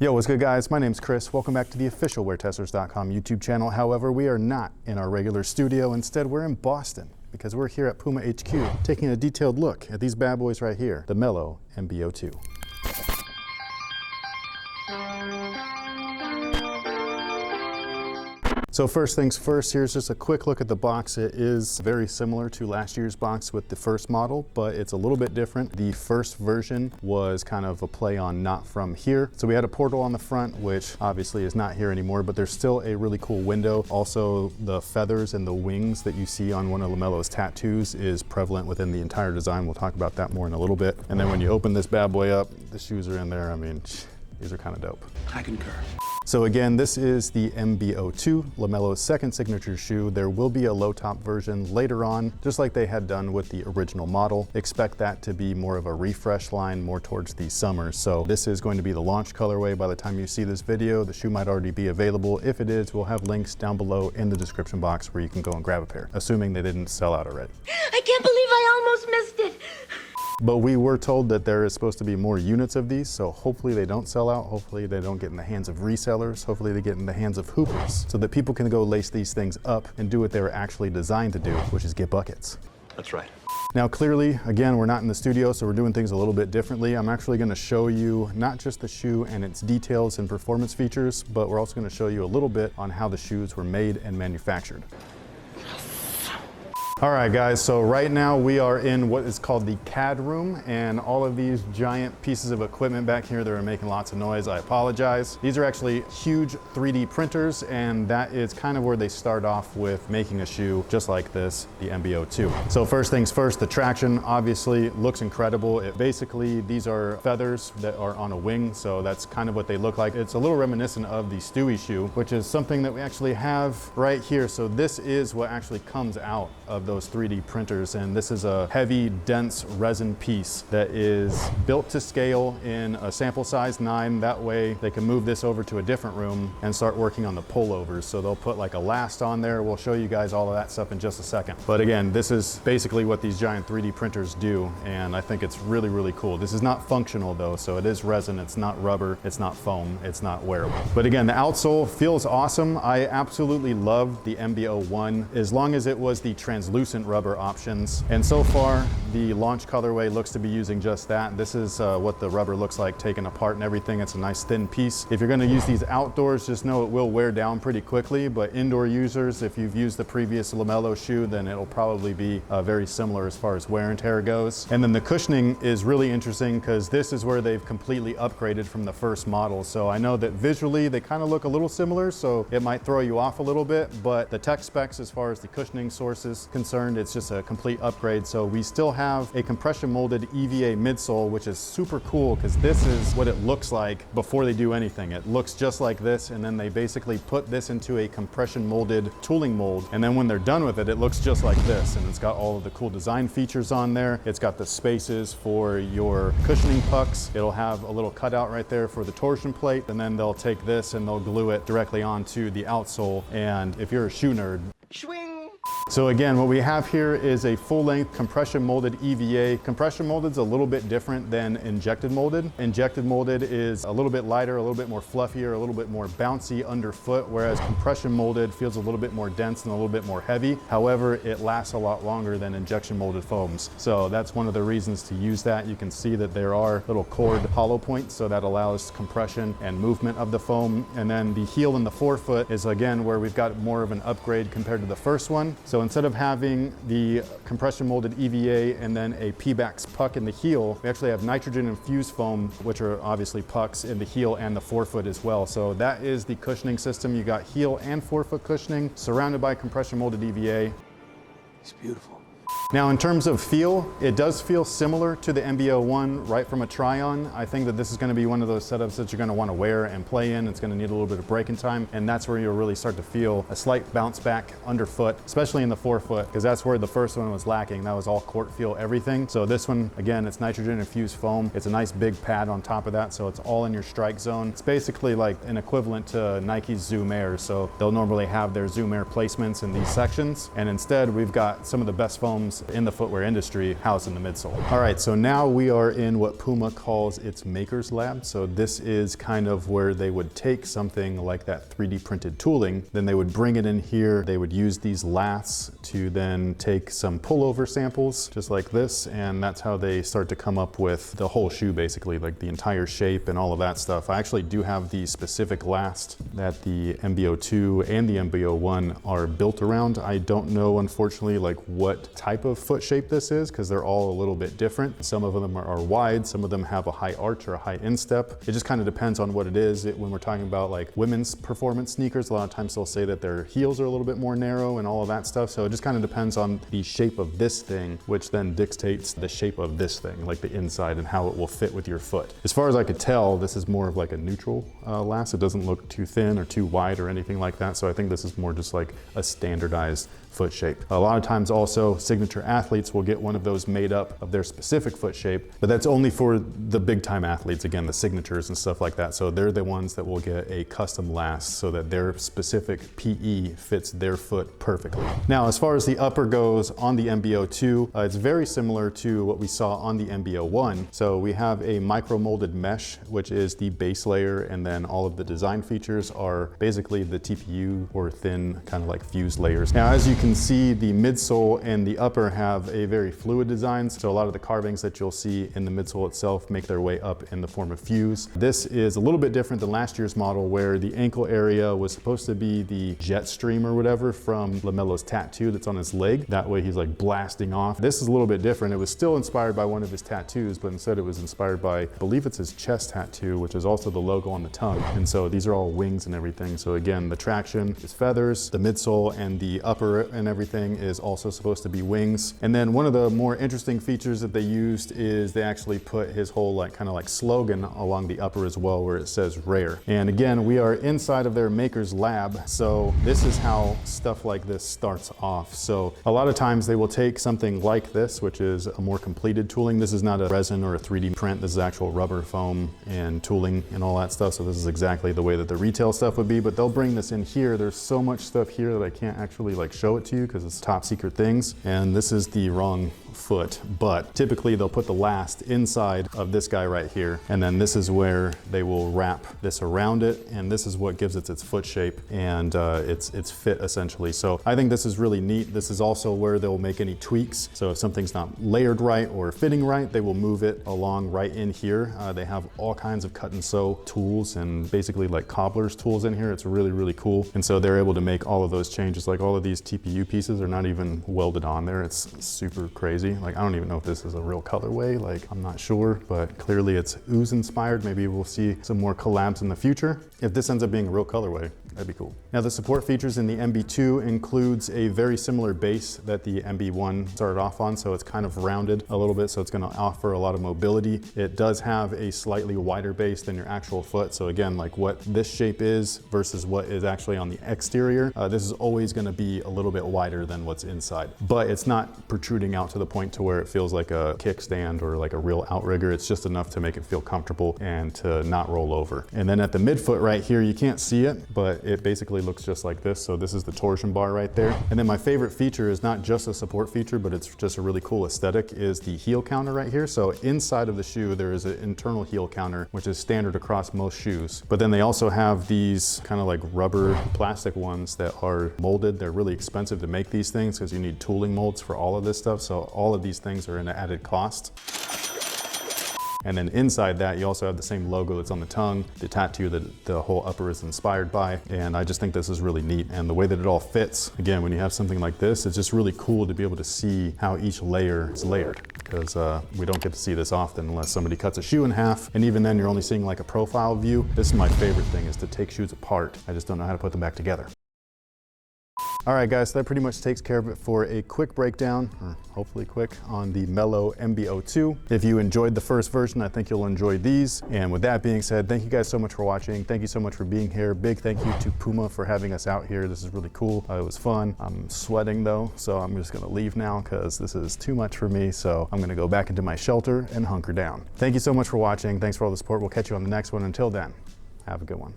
Yo, what's good guys? My name's Chris. Welcome back to the official WearTesters.com YouTube channel. However, we are not in our regular studio. Instead, we're in Boston because we're here at Puma HQ taking a detailed look at these bad boys right here, the LaMelo Mb.02. So first things first, here's just a quick look at the box. It is very similar to last year's box with the first model, but it's a little bit different. The first version was kind of a play on not from here. So we had a portal on the front, which obviously is not here anymore, but there's still a really cool window. Also, the feathers and the wings that you see on one of LaMelo's tattoos is prevalent within the entire design. We'll talk about that more in a little bit. And then when you open this bad boy up, the shoes are in there. I mean, these are kind of dope. I concur. So again, this is the Mb.02, LaMelo's second signature shoe. There will be a low top version later on, just like they had done with the original model. Expect that to be more of a refresh line, more towards the summer. So this is going to be the launch colorway. By the time you see this video, the shoe might already be available. If it is, we'll have links down below in the description box where you can go and grab a pair, assuming they didn't sell out already. I can't believe I almost missed it. But we were told that there is supposed to be more units of these, so hopefully they don't sell out. Hopefully they don't get in the hands of resellers. Hopefully they get in the hands of hoopers so that people can go lace these things up and do what they were actually designed to do, which is get buckets. That's right. Now clearly, again, we're not in the studio, so we're doing things a little bit differently. I'm actually gonna show you not just the shoe and its details and performance features, but we're also gonna show you a little bit on how the shoes were made and manufactured. All right guys, so right now we are in what is called the CAD room, and all of these giant pieces of equipment back here that are making lots of noise, I apologize. These are actually huge 3D printers, and that is kind of where they start off with making a shoe just like this, the Mb.02. So first things first, the traction obviously looks incredible. Basically, these are feathers that are on a wing, so that's kind of what they look like. It's a little reminiscent of the Stewie shoe, which is something that we actually have right here. So this is what actually comes out of those 3D printers, and this is a heavy, dense resin piece that is built to scale in a sample size 9. That way they can move this over to a different room and start working on the pullovers. So they'll put like a last on there. We'll show you guys all of that stuff in just a second. But again, this is basically what these giant 3D printers do, and I think it's really, really cool. This is not functional though, so it is resin, it's not rubber, it's not foam, it's not wearable. But again, the outsole feels awesome. I absolutely love the Mb.01, as long as it was the translucent rubber options. And so far, the launch colorway looks to be using just that. This is what the rubber looks like taken apart and everything. It's a nice thin piece. If you're gonna use these outdoors, just know it will wear down pretty quickly, but indoor users, if you've used the previous LaMelo shoe, then it'll probably be very similar as far as wear and tear goes. And then the cushioning is really interesting because this is where they've completely upgraded from the first model. So I know that visually they kind of look a little similar, so it might throw you off a little bit, but the tech specs as far as the cushioning source is concerned, it's just a complete upgrade. So we still have a compression molded EVA midsole, which is super cool because this is what it looks like before they do anything. It looks just like this, and then they basically put this into a compression molded tooling mold, and then when they're done with it, it looks just like this, and it's got all of the cool design features on there. It's got the spaces for your cushioning pucks. It'll have a little cutout right there for the torsion plate, and then they'll take this and they'll glue it directly onto the outsole. And if you're a shoe nerd, Swing. so again, what we have here is a full-length compression molded EVA. Compression molded is a little bit different than injected molded. Injected molded is a little bit lighter, a little bit more fluffier, a little bit more bouncy underfoot, whereas compression molded feels a little bit more dense and a little bit more heavy. However, it lasts a lot longer than injection molded foams. So that's one of the reasons to use that. You can see that there are little cord hollow points, so that allows compression and movement of the foam. And then the heel and the forefoot is again where we've got more of an upgrade compared to the first one. So instead of having the compression molded EVA and then a P-Bax puck in the heel, we actually have nitrogen infused foam, which are obviously pucks in the heel and the forefoot as well. So that is the cushioning system. You got heel and forefoot cushioning surrounded by compression molded EVA. It's beautiful. Now in terms of feel, it does feel similar to the Mb.01 right from a try-on. I think that this is going to be one of those setups that you're going to want to wear and play in. It's going to need a little bit of break-in time, and that's where you'll really start to feel a slight bounce back underfoot, especially in the forefoot, because that's where the first one was lacking. That was all court feel everything. So this one, again, it's nitrogen infused foam. It's a nice big pad on top of that, so it's all in your strike zone. It's basically like an equivalent to Nike's Zoom Air. So they'll normally have their Zoom Air placements in these sections, and instead we've got some of the best foams else in the footwear industry housed in the midsole. All right, so now we are in what Puma calls its Maker's Lab. So this is kind of where they would take something like that 3D printed tooling, then they would bring it in here. They would use these laths to then take some pullover samples, just like this, and that's how they start to come up with the whole shoe, basically, like the entire shape and all of that stuff. I actually do have the specific laths that the Mb.02 and the Mb.01 are built around. I don't know, unfortunately, like what type of foot shape this is, because they're all a little bit different. Some of them are wide, some of them have a high arch or a high instep. It just kind of depends on what it is. When we're talking about like women's performance sneakers, a lot of times they'll say that their heels are a little bit more narrow and all of that stuff. So it just kind of depends on the shape of this thing, which then dictates the shape of this thing, like the inside and how it will fit with your foot. As far as I could tell, this is more of like a neutral last. It doesn't look too thin or too wide or anything like that. So I think this is more just like a standardized foot shape. A lot of times also signature athletes will get one of those made up of their specific foot shape, but that's only for the big time athletes, again, the signatures and stuff like that. So they're the ones that will get a custom last so that their specific PE fits their foot perfectly. Now, as far as the upper goes on the Mb.02, it's very similar to what we saw on the Mb.01. So we have a micro molded mesh, which is the base layer, and then all of the design features are basically the TPU or thin kind of like fused layers. Now, as you can see, the midsole and the upper have a very fluid design. So a lot of the carvings that you'll see in the midsole itself make their way up in the form of fuse. This is a little bit different than last year's model, where the ankle area was supposed to be the jet stream or whatever from LaMelo's tattoo that's on his leg. That way he's like blasting off. This is a little bit different. It was still inspired by one of his tattoos, but instead it was inspired by, I believe it's his chest tattoo, which is also the logo on the tongue. And so these are all wings and everything. So again, the traction is feathers, the midsole and the upper and everything is also supposed to be wings. And then one of the more interesting features that they used is they actually put his whole like kind of like slogan along the upper as well, where it says rare. And again, we are inside of their Maker's Lab. So this is how stuff like this starts off. So a lot of times they will take something like this, which is a more completed tooling. This is not a resin or a 3D print. This is actual rubber foam and tooling and all that stuff. So this is exactly the way that the retail stuff would be, but they'll bring this in here. There's so much stuff here that I can't actually like show it to you because it's top secret things. And this is the wrong foot, but typically they'll put the last inside of this guy right here. And then this is where they will wrap this around it. And this is what gives it its foot shape and its fit essentially. So I think this is really neat. This is also where they'll make any tweaks. So if something's not layered right or fitting right, they will move it along right in here. They have all kinds of cut and sew tools and basically like cobbler's tools in here. It's really, really cool. And so they're able to make all of those changes. Like all of these TPU pieces are not even welded on there. It's super crazy. Like, I don't even know if this is a real colorway. Like, I'm not sure, but clearly it's ooze inspired. Maybe we'll see some more collabs in the future. If this ends up being a real colorway, that'd be cool. Now, the support features in the Mb.02 includes a very similar base that the Mb.01 started off on. So it's kind of rounded a little bit. So it's gonna offer a lot of mobility. It does have a slightly wider base than your actual foot. So again, like what this shape is versus what is actually on the exterior, this is always gonna be a little bit wider than what's inside. But it's not protruding out to the point to where it feels like a kickstand or like a real outrigger. It's just enough to make it feel comfortable and to not roll over. And then at the midfoot right here, you can't see it, but it basically looks just like this. So this is the torsion bar right there. And then my favorite feature is not just a support feature, but it's just a really cool aesthetic, is the heel counter right here. So inside of the shoe, there is an internal heel counter, which is standard across most shoes. But then they also have these kind of like rubber plastic ones that are molded. They're really expensive to make these things because you need tooling molds for all of this stuff. So all of these things are an added cost. And then inside that, you also have the same logo that's on the tongue, the tattoo that the whole upper is inspired by. And I just think this is really neat. And the way that it all fits, again, when you have something like this, it's just really cool to be able to see how each layer is layered, because we don't get to see this often unless somebody cuts a shoe in half. And even then, you're only seeing like a profile view. This is my favorite thing, is to take shoes apart. I just don't know how to put them back together. All right, guys, so that pretty much takes care of it for a quick breakdown, or hopefully quick, on the LaMelo Mb.02. If you enjoyed the first version, I think you'll enjoy these. And with that being said, thank you guys so much for watching. Thank you so much for being here. Big thank you to Puma for having us out here. This is really cool. It was fun. I'm sweating though, so I'm just gonna leave now because this is too much for me. So I'm gonna go back into my shelter and hunker down. Thank you so much for watching. Thanks for all the support. We'll catch you on the next one. Until then, have a good one.